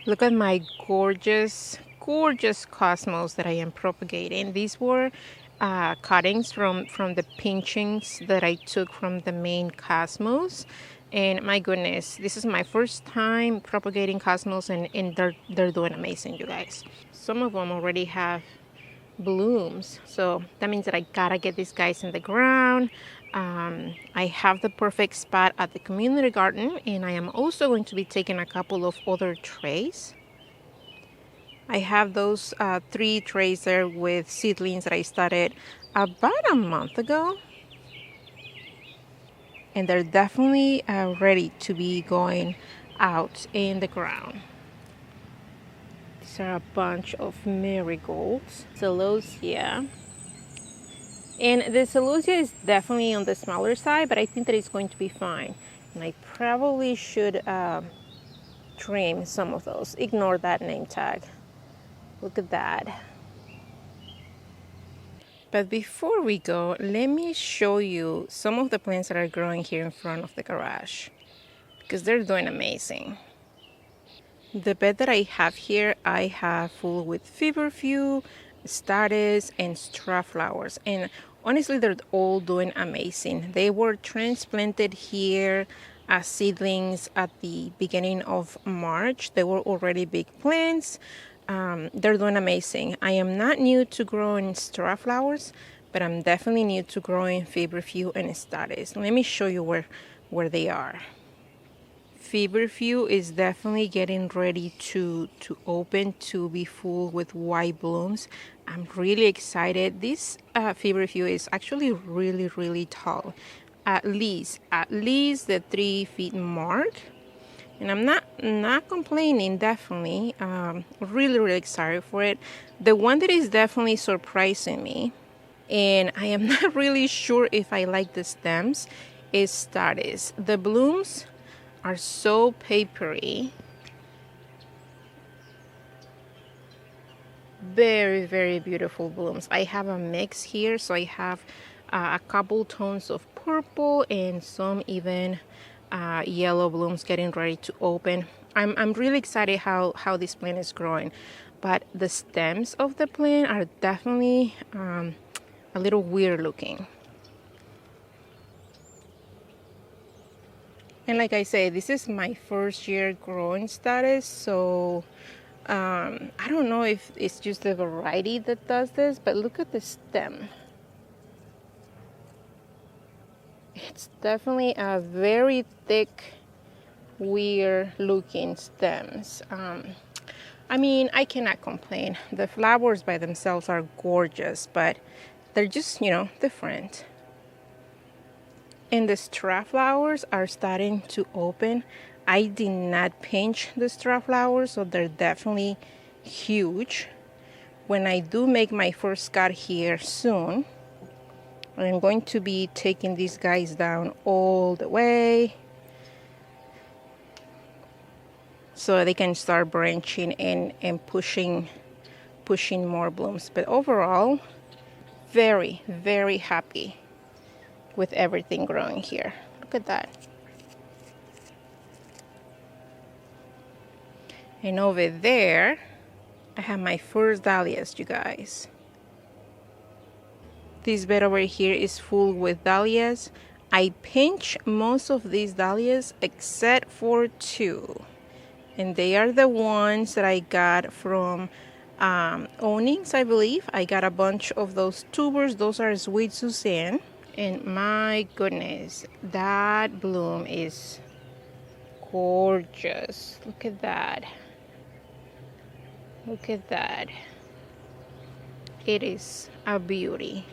Look at my gorgeous, gorgeous cosmos that I am propagating. These were cuttings from the pinchings that I took from the main cosmos. And my goodness, this is my first time propagating cosmos, and they're doing amazing, you guys. Some of them already have blooms, so that means that I gotta get these guys in the ground. I have the perfect spot at the community garden, and I am also going to be taking a couple of other trays. I have those 3 trays there with seedlings that I started about a month ago, and they're definitely ready to be going out in the ground. These are a bunch of marigolds, celosia. And the celosia is definitely on the smaller side, but I think that it's going to be fine. And I probably should trim some of those. Ignore that name tag. Look at that. But before we go, let me show you some of the plants that are growing here in front of the garage, because they're doing amazing. The bed that I have here, I have full with feverfew, statice, and straw flowers. And honestly, they're all doing amazing. They were transplanted here as seedlings at the beginning of March. They were already big plants. They're doing amazing. I am not new to growing straw flowers, but I'm definitely new to growing feverfew and statice. Let me show you where they are. Feverfew is definitely getting ready to open, to be full with white blooms. I'm really excited. This feverfew is actually really tall, at least the 3 feet mark. And I'm not complaining, definitely. Really excited for it. The one that is definitely surprising me, and I am not really sure if I like the stems, is statice. The blooms are so papery. Very beautiful blooms. I have a mix here, so I have a couple tones of purple and some even yellow blooms getting ready to open. I'm really excited how this plant is growing, but the stems of the plant are definitely a little weird looking. And like I say, this is my first year growing statice, so I don't know if it's just the variety that does this, but look at the stem. It's definitely a very thick, weird looking stems. I mean, I cannot complain. The flowers by themselves are gorgeous, but they're just, different. And the straw flowers are starting to open. I did not pinch the straw flowers, so they're definitely huge. When I do make my first cut here soon, I'm going to be taking these guys down all the way so they can start branching and pushing more blooms. But overall, very happy with everything growing here. Look at that. And over there, I have my first dahlias, you guys. This bed over here is full with dahlias. I pinch most of these dahlias except for 2. And they are the ones that I got from Onyx, I believe. I got a bunch of those tubers. Those are Sweet Suzanne. And my goodness, that bloom is gorgeous. Look at that. Look at that. It is a beauty.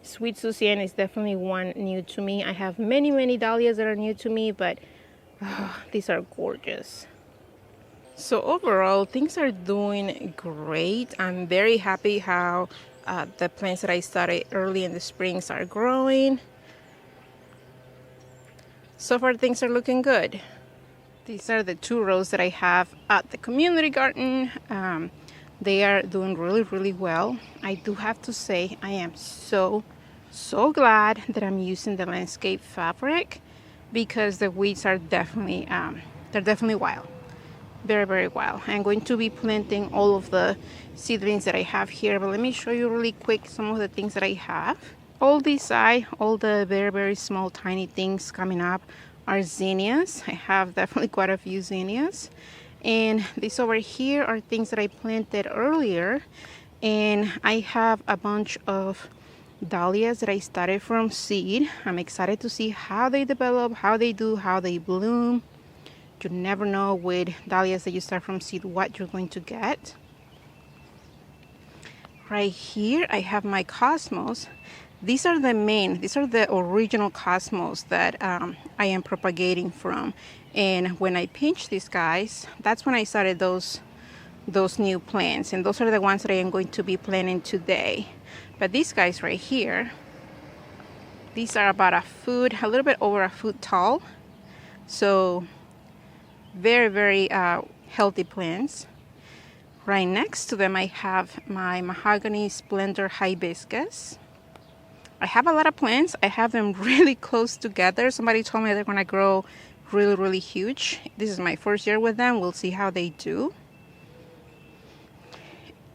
Sweet Suzanne is definitely one new to me. I have many dahlias that are new to me, but these are gorgeous. So overall, things are doing great. I'm very happy how the plants that I started early in the springs are growing. So far, things are looking good. These are the 2 rows that I have at the community garden. They are doing really well. I do have to say I am so So glad that I'm using the landscape fabric because the weeds are definitely they're definitely wild, very, very wild. I'm going to be planting all of the seedlings that I have here, but let me show you really quick some of the things that I have. All the very, very small tiny things coming up are zinnias. I have definitely quite a few zinnias, and these over here are things that I planted earlier, and I have a bunch of dahlias that I started from seed. I'm excited to see how they develop, how they do, how they bloom. You never know with dahlias that you start from seed what you're going to get. Right here I have my cosmos. These are the original cosmos that I am propagating from. And when I pinch these guys, that's when I started those new plants. And those are the ones that I am going to be planting today. But these guys right here, these are about a little bit over a foot tall. So very, very healthy plants. Right next to them I have my mahogany splendor hibiscus. I have a lot of plants. I have them really close together. Somebody told me they're gonna grow really, really huge. This is my first year with them. We'll see how they do.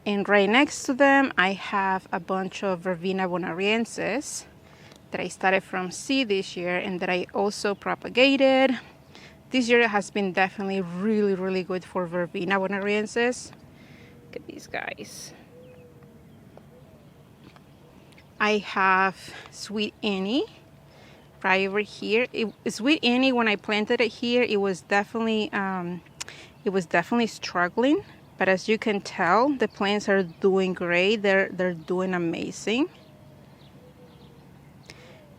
And right next to them I have a bunch of Verbena bonariensis that I started from seed this year and that I also propagated. This year has been definitely really, really good for Verbena bonariensis. Look at these guys. I have Sweet Annie right over here. Sweet Annie, when I planted it here, it was definitely struggling. But as you can tell, the plants are doing great. They're doing amazing.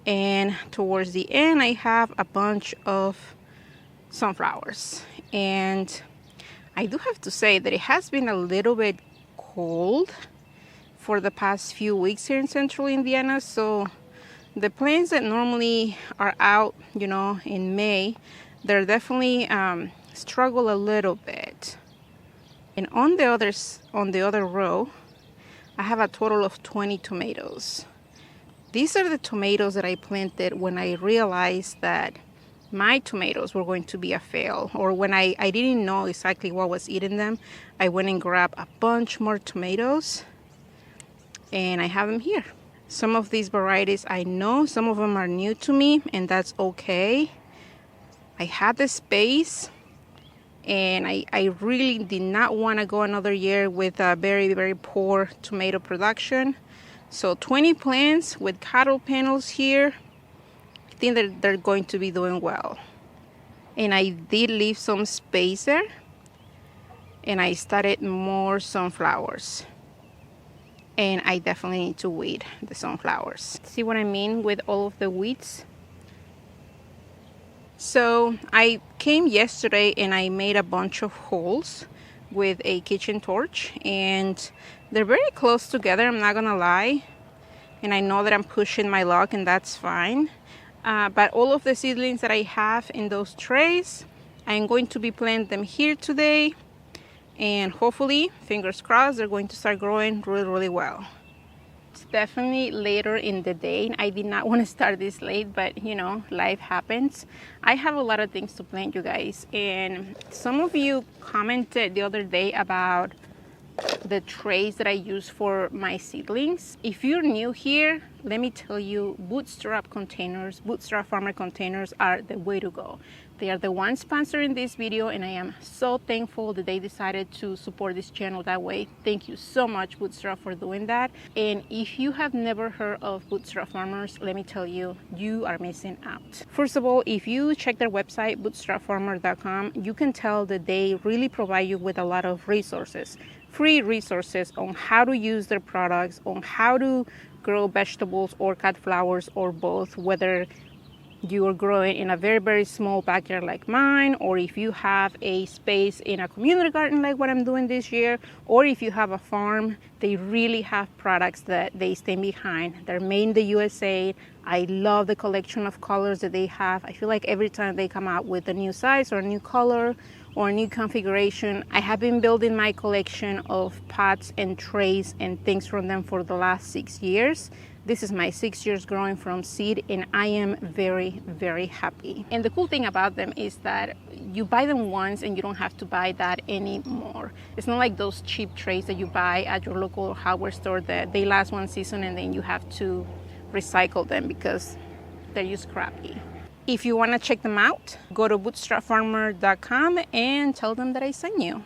And towards the end, I have a bunch of sunflowers. And I do have to say that it has been a little bit cold for the past few weeks here in central Indiana. So the plants that normally are out, you know, in May, they're definitely struggle a little bit. And on the other row, I have a total of 20 tomatoes. These are the tomatoes that I planted when I realized that my tomatoes were going to be a fail, or when I didn't know exactly what was eating them. I went and grabbed a bunch more tomatoes, and I have them here. Some of these varieties I know, some of them are new to me, and that's okay. I had the space, and I really did not want to go another year with a very, very poor tomato production. So 20 plants with cattle panels here, I think that they're going to be doing well. And I did leave some space there, and I started more sunflowers. And I definitely need to weed the sunflowers. See what I mean with all of the weeds? So I came yesterday and I made a bunch of holes with a kitchen torch, and they're very close together, I'm not gonna lie. And I know that I'm pushing my luck, and that's fine. But all of the seedlings that I have in those trays, I'm going to be planting them here today. And hopefully, fingers crossed, they're going to start growing really, really well. It's definitely later in the day. I did not want to start this late, but you know, life happens. I have a lot of things to plant, you guys. And some of you commented the other day about the trays that I use for my seedlings. If you're new here, let me tell you, bootstrap containers, bootstrap farmer containers are the way to go. They are the ones sponsoring this video, and I am so thankful that they decided to support this channel that way. Thank you so much, Bootstrap, for doing that. And if you have never heard of Bootstrap Farmers, let me tell you, you are missing out. First of all, if you check their website, bootstrapfarmer.com, you can tell that they really provide you with a lot of resources, free resources on how to use their products, on how to grow vegetables or cut flowers or both, whether you are growing in a very, very small backyard like mine, or if you have a space in a community garden like what I'm doing this year, or if you have a farm. They really have products that they stand behind. They're made in the USA. I love the collection of colors that they have. I feel like every time they come out with a new size or a new color or new configuration. I have been building my collection of pots and trays and things from them for the last 6 years. This is my 6 years growing from seed, and I am very, very happy. And the cool thing about them is that you buy them once and you don't have to buy that anymore. It's not like those cheap trays that you buy at your local hardware store that they last one season and then you have to recycle them because they're just crappy. If you want to check them out, go to bootstrapfarmer.com and tell them that I sent you.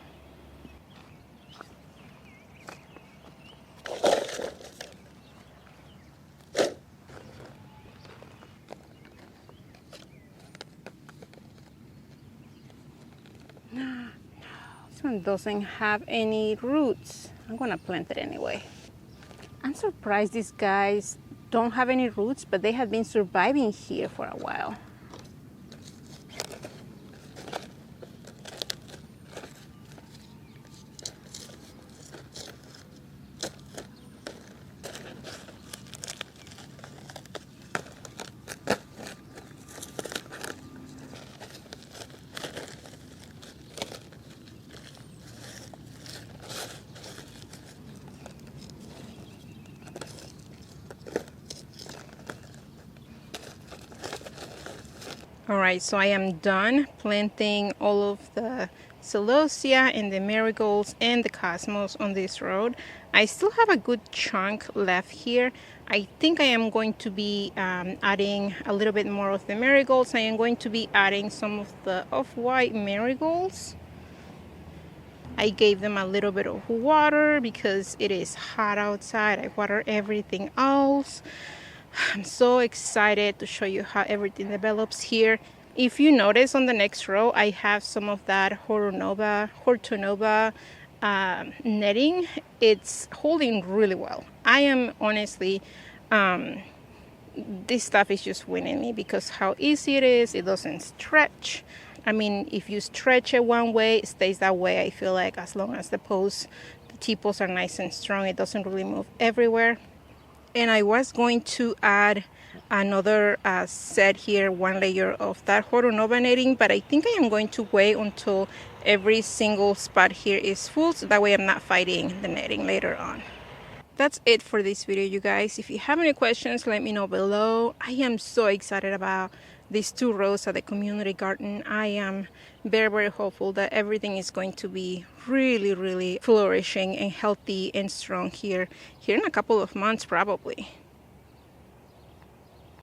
This one doesn't have any roots. I'm gonna plant it anyway. I'm surprised these guys don't have any roots, but they have been surviving here for a while. Alright, so I am done planting all of the celosia and the marigolds and the cosmos on this road. I still have a good chunk left here. I think I am going to be adding a little bit more of the marigolds. I am going to be adding some of the off-white marigolds. I gave them a little bit of water because it is hot outside. I water everything else. I'm so excited to show you how everything develops here. If you notice on the next row, I have some of that Hortonova netting. It's holding really well. I am honestly, this stuff is just winning me because how easy it is. It doesn't stretch. I mean, if you stretch it one way, it stays that way. I feel like as long as the T-posts are nice and strong, it doesn't really move everywhere. And I was going to add another set here, one layer of that Hortonova netting, but I think I am going to wait until every single spot here is full, so that way I'm not fighting the netting later on. That's it for this video, you guys. If you have any questions, let me know below. I am so excited about these 2 rows at the community garden. I am very, very hopeful that everything is going to be really, really flourishing and healthy and strong here in a couple of months probably.